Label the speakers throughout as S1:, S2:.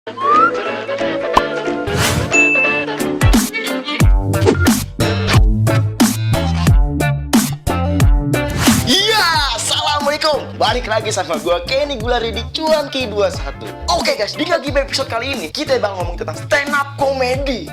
S1: Balik lagi sama gue Kenny Gulari di Cuanki 21. Oke guys, di Ngagib episode kali ini kita bakal ngomong tentang stand up comedy.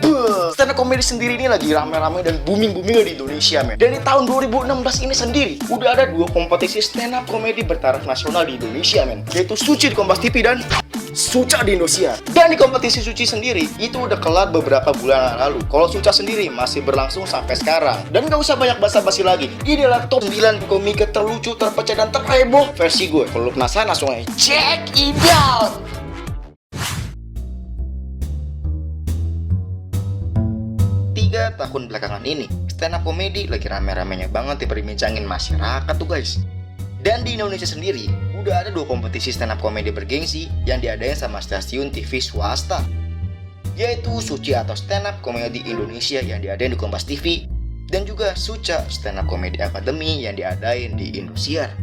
S1: Stand up comedy sendiri ini lagi rame-rame dan booming-booming di Indonesia, men. Dari tahun 2016 ini sendiri udah ada 2 kompetisi stand up comedy bertaraf nasional di Indonesia, men. Yaitu Suci di Kompas TV dan Suca di Indonesia. Dan di kompetisi Suci sendiri itu udah kelar beberapa bulan lalu. Kalau Suca sendiri masih berlangsung sampai sekarang. Dan gak usah banyak basa-basi lagi, ini adalah top 9 komika terlucu, terpecah, dan terheboh versi gue. Kalau lu penasaran langsung aja check it out. Tiga tahun belakangan ini stand up comedy lagi rame-ramenya banget diperbincangin masyarakat tuh guys. Dan di Indonesia sendiri udah ada 2 kompetisi stand up comedy bergengsi yang diadain sama stasiun TV swasta, yaitu Suci atau Stand Up Comedy Indonesia yang diadain di Kompas TV, dan juga Suca Stand Up Comedy Academy yang diadain di Indosiar.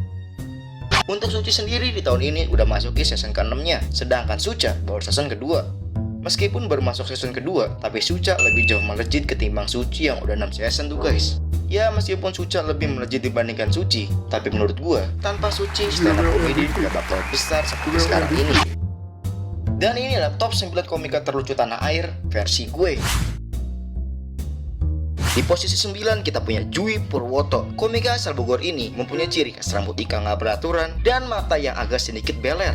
S1: Untuk Suci sendiri di tahun ini udah masuki season ke-6-nya, sedangkan Suca baru season kedua. Meskipun baru masuk season kedua, tapi Suca lebih jauh melejit ketimbang Suci yang udah 6 season tuh guys. Ya meskipun Suca lebih melejit dibandingkan Suci, tapi menurut gua tanpa Suci stand up comedy gak bakal besar seperti sekarang ini. Dan inilah top 9 komika terlucu tanah air versi gue. Di posisi 9 kita punya Jui Purwoto. Komika asal Bogor ini mempunyai ciri khas rambut ikal gak beraturan dan mata yang agak sedikit beler.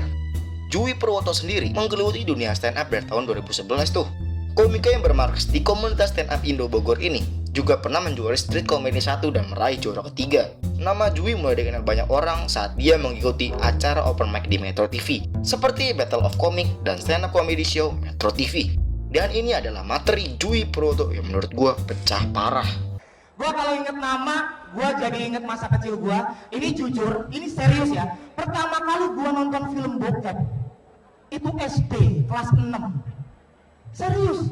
S1: Jui Purwoto sendiri menggeluti dunia stand up dari tahun 2011 tuh. Komika yang bermarkas di komunitas stand up Indo Bogor ini juga pernah menjuari Street Comedy 1 dan meraih juara ketiga. Nama Jui mulai dikenal banyak orang saat dia mengikuti acara open mic di Metro TV seperti Battle of Comic dan Stand Up Comedy Show Metro TV. Dan ini adalah materi Jui Purwoto yang menurut gue pecah parah.
S2: Gue kalau inget nama, gue jadi inget masa kecil gue. Ini jujur, ini serius ya. Pertama kali gue nonton film bokep itu SD kelas 6. Serius.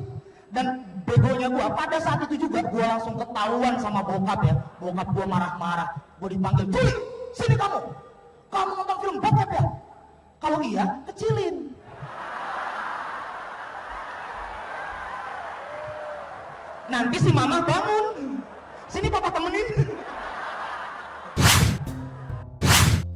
S2: Dan begonya gue, pada saat itu juga gue langsung ketahuan sama bokap ya. Bokap gue marah-marah, gue dipanggil, Juli, sini kamu. Kamu nonton film bokep ya? Kalau iya, kecilin. Nanti si mama bangun. Sini papa temenin.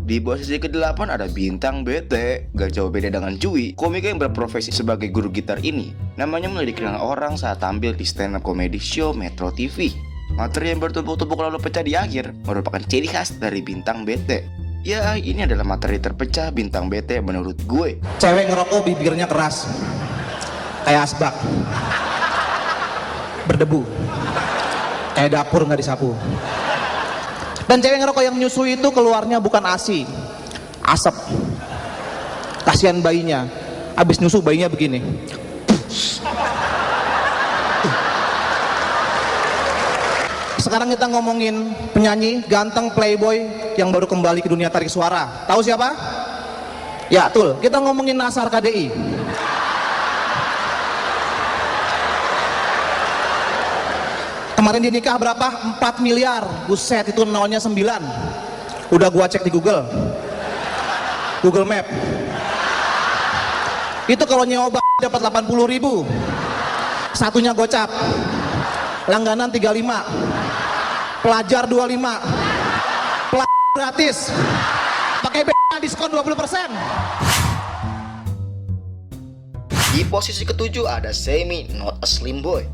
S1: Di posisi ke-8 ada Bintang BT. Gak jauh beda dengan Jui, komika yang berprofesi sebagai guru gitar ini namanya mulai dikenal orang saat tampil di stand up comedy show Metro TV. Materi yang bertumpuk-tumpuk lalu pecah di akhir merupakan ciri khas dari Bintang BT. Ya, ini adalah materi terpecah Bintang BT menurut gue.
S2: Cewek ngerokok bibirnya keras kayak asbak, berdebu, kayak dapur nggak disapu. Dan cewek ngerokok yang nyusui itu keluarnya bukan ASI, asap. Kasihan bayinya, abis nyusu bayinya begini. Sekarang kita ngomongin penyanyi ganteng playboy yang baru kembali ke dunia tarik suara. Tahu siapa? Ya, betul. Kita ngomongin Nasar KDI. Kemarin dia nikah berapa? 4 miliar. Buset, itu nolnya 9. Udah gua cek di Google Map. Itu kalau nyewa dapat 80.000. Satunya gocap. Langganan 35. Pelajar 25. Gratis. Pakai diskon 20%.
S1: Di posisi ke-7 ada Semi Not a Slim Boy.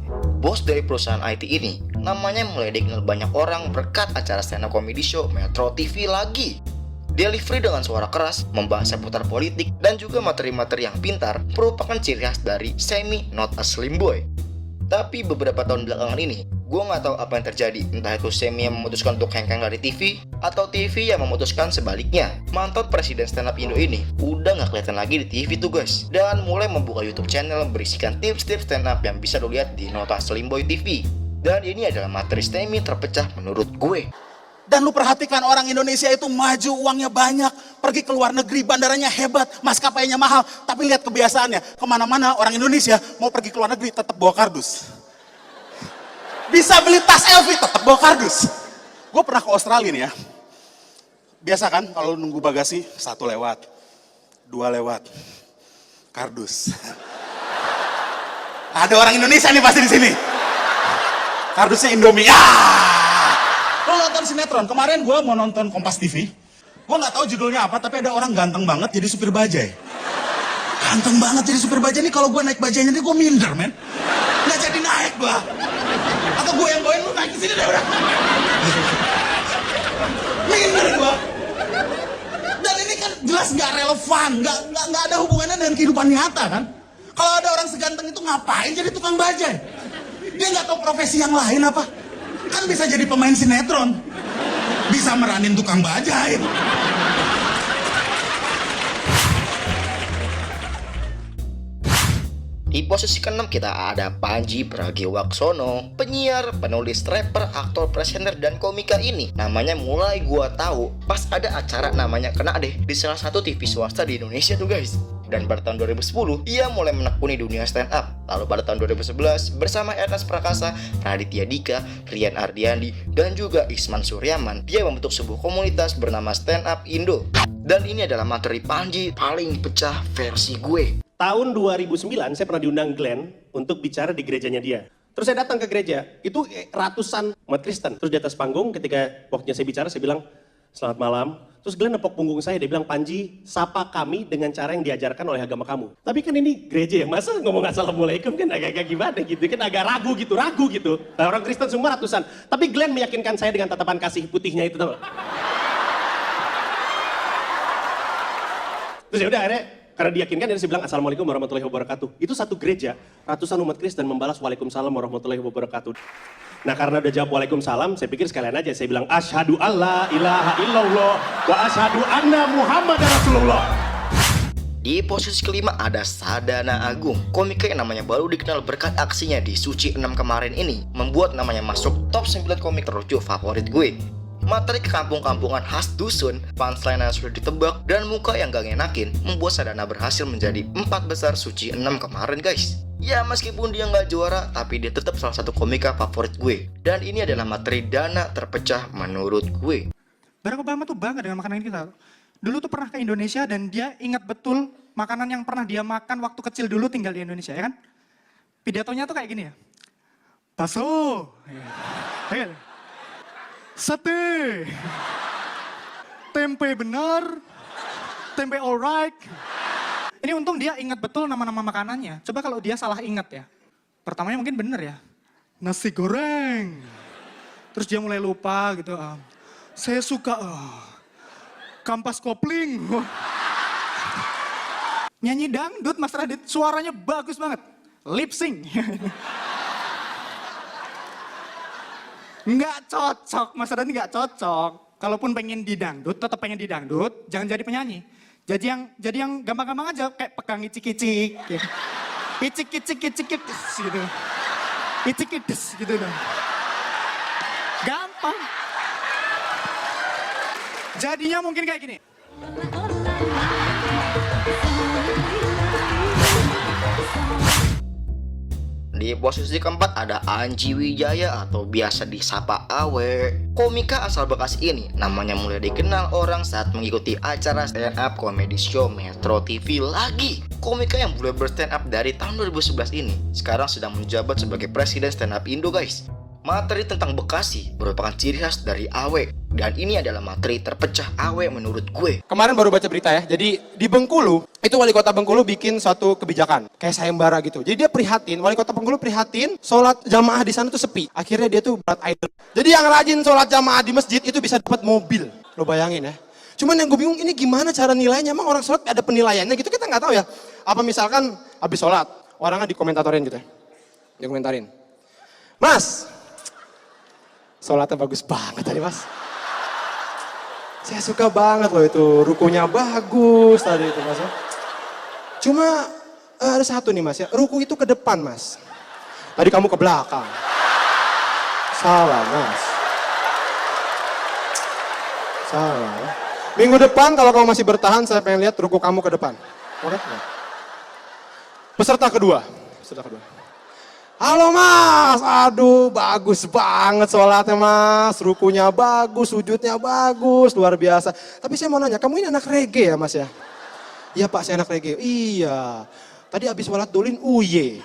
S1: Bos dari perusahaan IT ini namanya mulai dikenal banyak orang berkat acara stand up comedy show Metro TV lagi. Delivery dengan suara keras, membahas seputar politik, dan juga materi-materi yang pintar merupakan ciri khas dari Semi Not a Slim Boy. Tapi beberapa tahun belakangan ini, gue nggak tahu apa yang terjadi. Entah itu Semi yang memutuskan untuk hengkang dari TV, atau TV yang memutuskan sebaliknya. Mantan presiden stand up Indo ini udah nggak kelihatan lagi di TV tuh guys, dan mulai membuka YouTube channel berisikan tips-tips stand up yang bisa lo lihat di Not a Slim Boy TV. Dan ini adalah materi Semi terpecah menurut gue.
S3: Dan lu perhatikan orang Indonesia itu maju, uangnya banyak, pergi ke luar negeri, bandaranya hebat, maskapainya mahal. Tapi lihat kebiasaannya, kemana-mana orang Indonesia mau pergi ke luar negeri tetap bawa kardus. Bisa beli tas LV tetap bawa kardus. Gue pernah ke Australia nih ya. Biasa kan kalau nunggu bagasi, 1 lewat, 2 lewat, kardus. Ada orang Indonesia nih pasti di sini. Kardusnya Indomie. Lo nonton sinetron? Kemarin gue mau nonton Kompas TV. Gue nggak tahu judulnya apa, tapi ada orang ganteng banget jadi supir bajai. Ganteng banget jadi supir bajai nih. Kalau gue naik bajainya nih gue minder, men. Nggak jadi naik gue. Atau gue yang bawain lu naik ke sini deh udah. Minder gue. Dan ini kan jelas nggak relevan, nggak ada hubungannya dengan kehidupan nyata kan. Kalau ada orang seganteng itu ngapain jadi tukang bajai? Dia nggak tahu profesi yang lain apa? Kan bisa jadi pemain sinetron, bisa meranin tukang bajai.
S1: Di posisi ke-6 kita ada Panji Pragiwaksono, penyiar, penulis, rapper, aktor, presenter, dan komika ini. Namanya mulai gua tahu pas ada acara namanya Kena Deh di salah satu TV swasta di Indonesia tuh guys. Dan pada tahun 2010, ia mulai menekuni dunia stand up. Lalu pada tahun 2011, bersama Ernest Prakasa, Raditya Dika, Rian Ardiandi, dan juga Isman Suryaman, dia membentuk sebuah komunitas bernama Stand Up Indo. Dan ini adalah materi Panji paling pecah versi gue.
S4: Tahun 2009 saya pernah diundang Glenn untuk bicara di gerejanya dia. Terus saya datang ke gereja, itu ratusan umat Kristen. Terus di atas panggung ketika waktunya saya bicara, saya bilang, "Selamat malam." Terus Glenn nepok punggung saya, dia bilang, "Panji, sapa kami dengan cara yang diajarkan oleh agama kamu." Tapi kan ini gereja ya, masa ngomong assalamualaikum kan agak-agak gimana gitu, kan agak ragu gitu. Nah, orang Kristen semua ratusan. Tapi Glenn meyakinkan saya dengan tatapan kasih putihnya itu, tau gak? Terus ya udah akhirnya, karena diyakinkan, dia bilang assalamualaikum warahmatullahi wabarakatuh. Itu satu gereja, ratusan umat Kristen membalas waalaikumsalam warahmatullahi wabarakatuh. Nah karena udah jawab waalaikumsalam, saya pikir sekalian aja saya bilang asyhadu alla ilaha illallah wa asyhadu anna muhammadar rasulullah.
S1: Di posisi ke-5 ada Sadana Agung, komika yang namanya baru dikenal berkat aksinya di Suci 6 kemarin ini, membuat namanya masuk top 9 komik terlucu favorit gue. Materi kekampung-kampungan khas dusun, punchline yang sudah ditebak, dan muka yang gak ngenakin membuat Sadana berhasil menjadi 4 besar Suci 6 kemarin guys. Ya meskipun dia nggak juara, tapi dia tetap salah satu komika favorit gue. Dan ini adalah materi dana terpecah menurut gue.
S5: Barack Obama tuh bangga dengan makanan kita. Dulu tuh pernah ke Indonesia dan dia ingat betul makanan yang pernah dia makan waktu kecil dulu tinggal di Indonesia, ya kan? Pidatonya tuh kayak gini ya. Bakso. Ya. Sate. Tempe benar. Tempe alright. Ini untung dia ingat betul nama-nama makanannya. Coba kalau dia salah ingat ya. Pertamanya mungkin bener ya. Nasi goreng. Terus dia mulai lupa gitu. Saya suka kampas kopling. Nyanyi dangdut Mas Radit, suaranya bagus banget. Lip sync. Nggak cocok, Mas Radit nggak cocok. Kalaupun pengen didangdut, tetap pengen didangdut, jangan jadi penyanyi. Jadi yang gampang-gampang aja, kayak pegang icik-icik, gitu. Icik-icik gitu. Icik-ides gitu dong. Gampang. Jadinya mungkin kayak gini.
S1: Di posisi ke-4 ada Anji Wijaya atau biasa disapa Awe. Komika asal Bekasi ini namanya mulai dikenal orang saat mengikuti acara stand up comedy show Metro TV lagi. Komika yang mulai berstand up dari tahun 2011 ini sekarang sedang menjabat sebagai presiden stand up Indo guys. Materi tentang Bekasi merupakan ciri khas dari Awe, dan ini adalah materi terpecah Awe menurut gue.
S6: Kemarin baru baca berita ya, jadi di Bengkulu, itu wali kota Bengkulu bikin suatu kebijakan, kayak sayembara gitu. Jadi dia prihatin, wali kota Bengkulu prihatin, sholat jamaah di sana tuh sepi. Akhirnya dia tuh buat idol. Jadi yang rajin sholat jamaah di masjid itu bisa dapat mobil. Lo bayangin ya. Cuman yang gue bingung, ini gimana cara nilainya? Emang orang sholat ada penilaiannya gitu, kita nggak tahu ya. Apa misalkan habis sholat, orangnya dikomentatorin gitu ya. Dikomentarin. Mas, sholatnya bagus banget tadi mas. Saya suka banget loh itu, rukunya bagus tadi itu mas ya. Cuma ada satu nih mas ya, ruku itu ke depan mas. Tadi kamu ke belakang. Salah mas. Salah. Minggu depan kalau kamu masih bertahan, saya pengen lihat ruku kamu ke depan. Oke? Peserta kedua. Halo mas, aduh bagus banget sholatnya mas, rukunya bagus, sujudnya bagus, luar biasa. Tapi saya mau nanya, kamu ini anak reggae ya mas ya? Iya pak, saya anak reggae. Iya, tadi abis sholat dolin uye.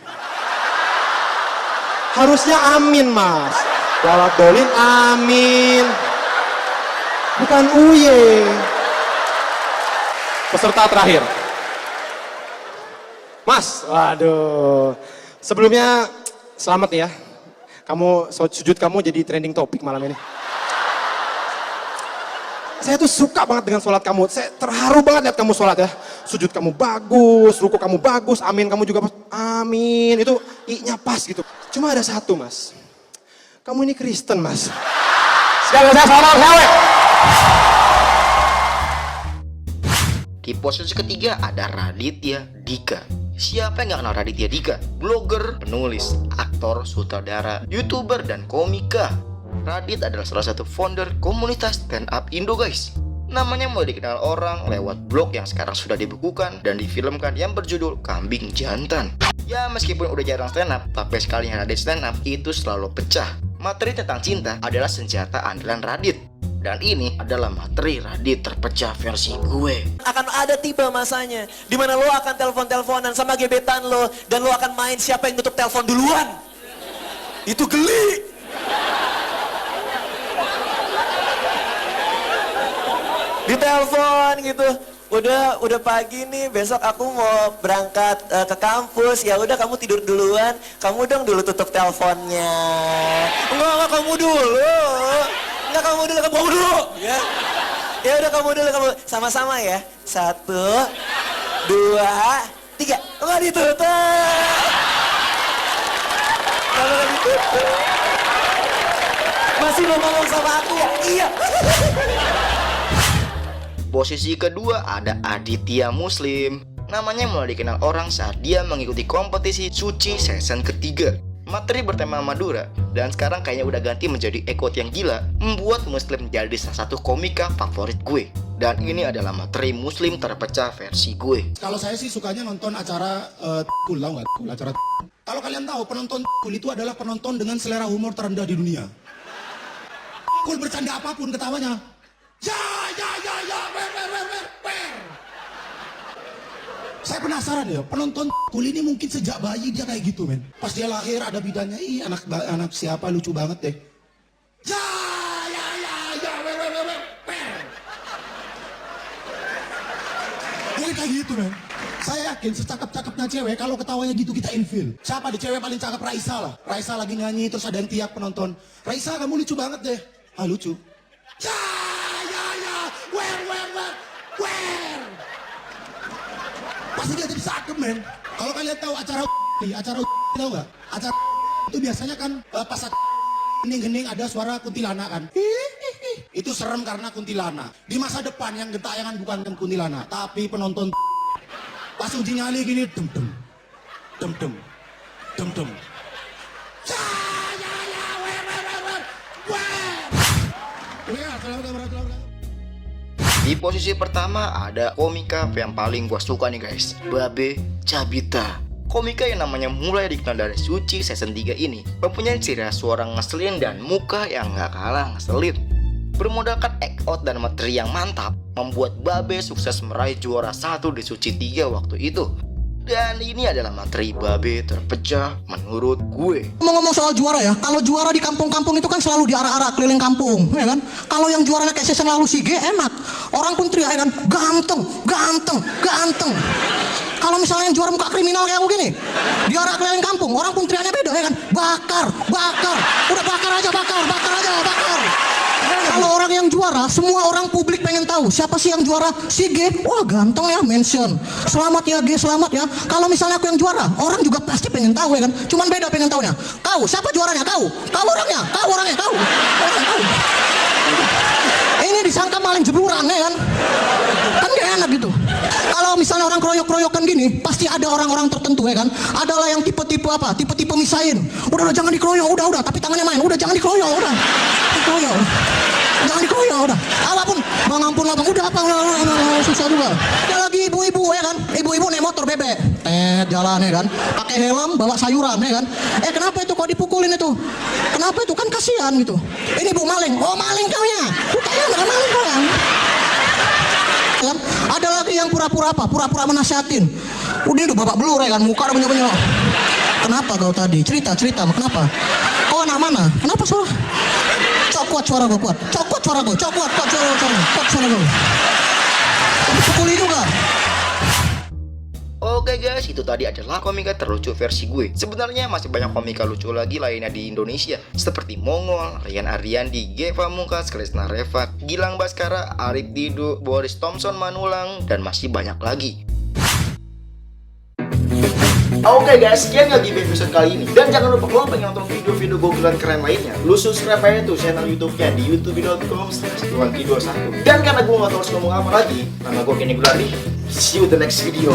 S6: Harusnya amin, Mas. Walat dolin amin. Bukan uye. Peserta terakhir. Mas, waduh. Sebelumnya selamat ya. Kamu sujud kamu jadi trending topik malam ini. Saya tuh suka banget dengan sholat kamu. Saya terharu banget lihat kamu sholat ya. Sujud kamu bagus, ruku kamu bagus, amin kamu juga pas. Amin, itu i-nya pas gitu. Cuma ada satu, Mas. Kamu ini Kristen, Mas. Sekali saya salam cewek.
S1: Di posisi ketiga ada Raditya Dika. Siapa yang gak kenal Raditya Dika? Blogger, penulis, aktor, sutradara, youtuber, dan komika. Radit adalah salah satu founder komunitas stand up Indo, guys. Namanya mulai dikenal orang lewat blog yang sekarang sudah dibukukan dan difilmkan yang berjudul Kambing Jantan. Ya meskipun udah jarang stand up, tapi sekalinya Radit stand up itu selalu pecah. Materi tentang cinta adalah senjata andalan Radit. Dan ini adalah materi Radit terpecah versi gue.
S7: Akan ada tiba masanya dimana lo akan telepon-teleponan sama gebetan lo dan lo akan main siapa yang nutup telepon duluan. Itu geli. Ditelepon gitu. Udah pagi nih, besok aku mau berangkat ke kampus. Ya udah kamu tidur duluan. Kamu dong dulu tutup teleponnya. Enggak kamu dulu. Enggak kamu dulu. Ya. Ya udah kamu dulu, kamu sama-sama ya. 1, 2, 3. Enggak ditutup. Kalau nggak ditutup. Masih mau ngomong sama aku ya? Iya.
S1: Posisi kedua ada Aditya Muslim. Namanya mulai dikenal orang saat dia mengikuti kompetisi suci season ketiga. Materi bertema Madura, dan sekarang kayaknya udah ganti menjadi Ekot yang gila, membuat Muslim jadi salah satu komika favorit gue. Dan ini adalah materi Muslim terpecah versi gue.
S8: Kalau saya sih sukanya nonton acara Kul, tau nggak? Kul, acara Kalau kalian tahu, penonton Kul itu adalah penonton dengan selera humor terendah di dunia. Kul bercanda apapun ketawanya. Ya, wer. Saya penasaran ya, penonton Kul ini mungkin sejak bayi dia kayak gitu, men. Pas dia lahir ada bidannya, anak siapa lucu banget deh. Ya, wer. Dia kayak gitu, men. Saya yakin secakap-cakapnya cewek, kalau ketawanya gitu kita infil. Siapa di cewek paling cakep? Raisa lah. Raisa lagi nyanyi, terus ada yang tiap penonton. Raisa, kamu lucu banget deh. Ah, lucu. Ya, wer. Pasti dia jadi cakep, men. Kalau kalian tahu acara tahu nggak? Acara itu biasanya kan pas hening ada suara kuntilanak kan. Itu serem karena kuntilanak. Di masa depan yang gentayangan bukan kuntilanak, tapi penonton pas uji nyali gini dem.
S1: Di posisi pertama ada komika yang paling gua suka nih guys, Babe Cabita. Komika yang namanya mulai dikenal dari Suci season 3 ini mempunyai ciri khas suara ngeselin dan muka yang gak kalah ngeselin. Bermodalkan act out dan materi yang mantap, membuat Babe sukses meraih juara 1 di Suci 3 waktu itu. Dan ini adalah materi Babe terpecah menurut gue.
S9: Ngomong soal juara ya, kalau juara di kampung-kampung itu kan selalu diarak-arak keliling kampung, ya kan? Kalau yang juaranya kayak season lalu Sige enak, orang pun teriak kan, ganteng. Kalau misalnya yang juara muka kriminal kayak begini, diarak keliling kampung, orang pun teriaknya beda ya kan? Bakar, udah bakar aja. Kalau orang yang juara, semua orang publik pengen tahu siapa sih yang juara. Sige, wah ganteng ya, mention. Selamat ya Ge, selamat ya. Kalau misalnya aku yang juara, orang juga pasti pengen tahu ya kan. Cuman beda pengen tahunya. Kau, siapa juaranya? Kau orangnya. Ini disangka maling jeburan ya kan. Kan gak enak gitu. Kalau misalnya orang keroyok-keroyokan gini, pasti ada orang-orang tertentu ya kan. Adalah yang tipe-tipe apa? Tipe-tipe misain. Udah jangan dikeroyok, udah, tapi tangannya main. Udah jangan dikeroyok, udah. Jangan dikeroyok, udah. Apapun, bang ampun lah bang, udah apa, susah juga. Ada lagi ibu-ibu ya kan. Ibu-ibu naik motor bebek. Jalan ya kan. Pakai helm, bawa sayuran ya kan. Kenapa itu kok dipukulin itu? Kenapa itu? Kan kasihan gitu. Ini bu maling. Oh maling kau ya. Bukannya nggak maling kau ya. Ada lagi yang pura-pura apa? Pura-pura menasihatin. Udah babak belur ya kan, muka udah banyak-banyak. Kenapa kau tadi? Cerita, kenapa? Kau anak mana? Kenapa suara? Cok kuat suara gue kuat. Cok kuat suara gue. Cok kuat suara gue. Pukuli juga.
S1: Oke guys, itu tadi adalah komika terlucu versi gue. Sebenarnya masih banyak komika lucu lagi lainnya di Indonesia, seperti Mongol, Rian Ariandi, Ge Pamungkas, Kresna Reva, Gilang Baskara, Arif Dido, Boris Thompson Manulang, dan masih banyak lagi. Oke guys, sekian lagi episode kali ini. Dan jangan lupa kalau pengen nonton video-video googlan keren lainnya, lu subscribe aja tuh channel YouTube-nya di youtube.com/iwanki21. Dan karena gue gak tahu harus ngomong apa lagi, nama gue Kenny Gulari. See you the next video.